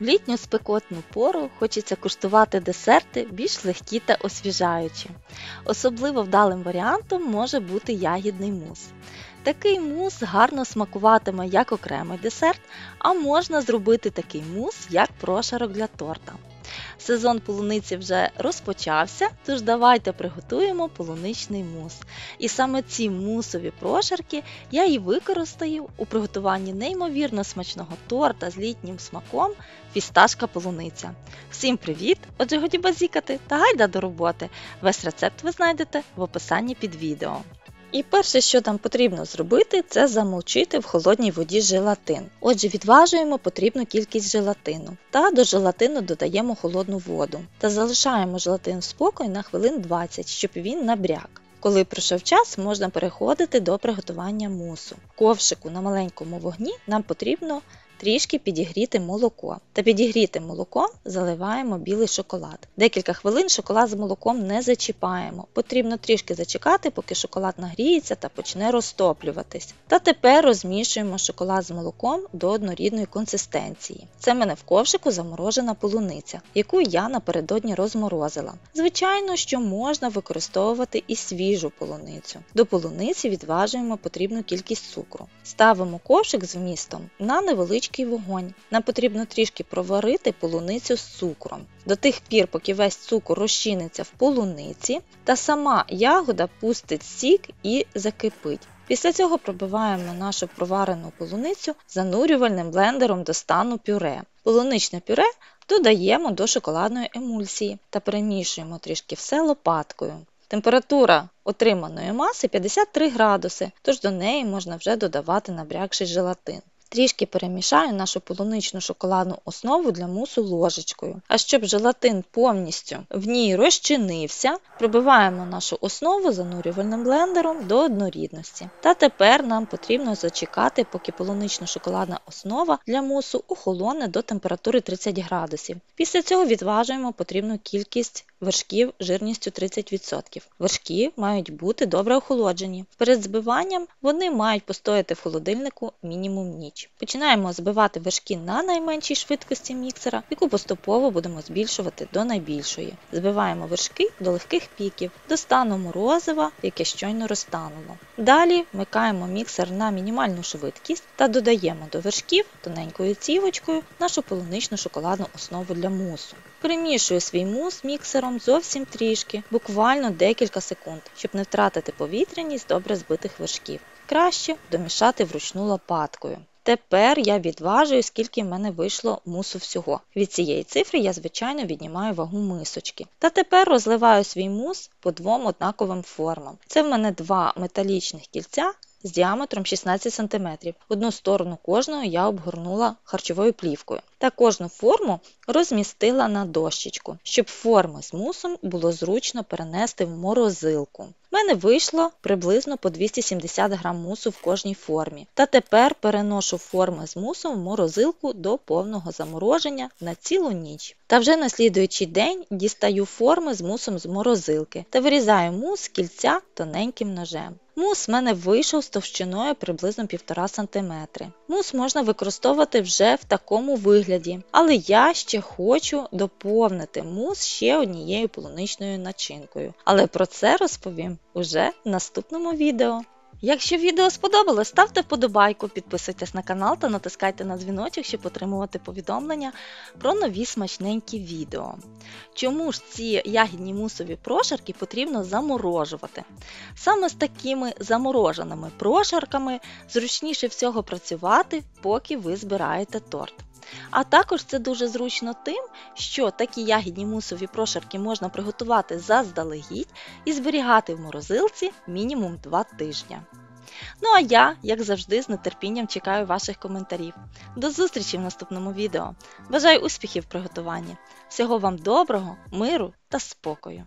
В літню спекотну пору хочеться куштувати десерти більш легкі та освіжаючі. Особливо вдалим варіантом може бути ягідний мус. Такий мус гарно смакуватиме як окремий десерт, а можна зробити такий мус як прошарок для торта. Сезон полуниці вже розпочався, тож давайте приготуємо полуничний мус. І саме ці мусові прошарки я і використаю у приготуванні неймовірно смачного торта з літнім смаком фісташка полуниця. Всім привіт! Отже, годі базікати та гайда до роботи! Весь рецепт ви знайдете в описанні під відео. І перше, що нам потрібно зробити, це замочити в холодній воді желатин. Отже, відважуємо потрібну кількість желатину та до желатину додаємо холодну воду та залишаємо желатин в спокій на хвилин 20, щоб він набряк. Коли пройшов час, можна переходити до приготування мусу. В ковшику на маленькому вогні нам потрібно трішки підігріти молоко. Та підігрітим молоком заливаємо білий шоколад. Декілька хвилин шоколад з молоком не зачіпаємо. Потрібно трішки зачекати, поки шоколад нагріється та почне розтоплюватись. Та тепер розмішуємо шоколад з молоком до однорідної консистенції. Це в мене в ковшику заморожена полуниця, яку я напередодні розморозила. Звичайно, що можна використовувати і свіжу полуницю. До полуниці відважуємо потрібну кількість цукру. Ставимо ковшик з вмістом на невеличкий вогонь. Нам потрібно трішки проварити полуницю з цукром. До тих пір, поки весь цукор розчиниться в полуниці, та сама ягода пустить сік і закипить. Після цього пробиваємо нашу проварену полуницю занурювальним блендером до стану пюре. Полуничне пюре додаємо до шоколадної емульсії та перемішуємо трішки все лопаткою. Температура отриманої маси 53 градуси, тож до неї можна вже додавати набрякший желатин. Трішки перемішаю нашу полуничну шоколадну основу для мусу ложечкою. А щоб желатин повністю в ній розчинився, пробиваємо нашу основу занурювальним блендером до однорідності. Та тепер нам потрібно зачекати, поки полунично-шоколадна основа для мусу охолоне до температури 30 градусів. Після цього відважуємо потрібну кількість вершків жирністю 30%. Вершки мають бути добре охолоджені. Перед збиванням вони мають постояти в холодильнику мінімум ніч. Починаємо збивати вершки на найменшій швидкості міксера, яку поступово будемо збільшувати до найбільшої. Збиваємо вершки до легких піків, до стану морозива, яке щойно розтануло. Далі вмикаємо міксер на мінімальну швидкість та додаємо до вершків тоненькою цівочкою нашу полуничну шоколадну основу для мусу. Перемішую свій мус міксером зовсім трішки, буквально декілька секунд, щоб не втратити повітряність добре збитих вершків. Краще домішати вручну лопаткою. Тепер я відважую, скільки в мене вийшло мусу всього. Від цієї цифри я, звичайно, віднімаю вагу мисочки. Та тепер розливаю свій мус по двом однаковим формам. Це в мене два металічних кільця з діаметром 16 см. Одну сторону кожного я обгорнула харчовою плівкою. Та кожну форму розмістила на дощечку, щоб форми з мусом було зручно перенести в морозилку. У мене вийшло приблизно по 270 г мусу в кожній формі. Та тепер переношу форми з мусом в морозилку до повного замороження на цілу ніч. Та вже на слідуючий день дістаю форми з мусом з морозилки та вирізаю мус з кільця тоненьким ножем. Мус в мене вийшов з товщиною приблизно 1,5 см. Мус можна використовувати вже в такому вигляді, але я ще хочу доповнити мус ще однією полуничною начинкою. Але про це розповім уже в наступному відео. Якщо відео сподобалось, ставте вподобайку, підписуйтесь на канал та натискайте на дзвіночок, щоб отримувати повідомлення про нові смачненькі відео. Чому ж ці ягідні мусові прошарки потрібно заморожувати? Саме з такими замороженими прошарками зручніше всього працювати, поки ви збираєте торт. А також це дуже зручно тим, що такі ягідні мусові прошарки можна приготувати заздалегідь і зберігати в морозилці мінімум 2 тижні. Ну а я, як завжди, з нетерпінням чекаю ваших коментарів. До зустрічі в наступному відео. Бажаю успіхів в приготуванні. Всього вам доброго, миру та спокою.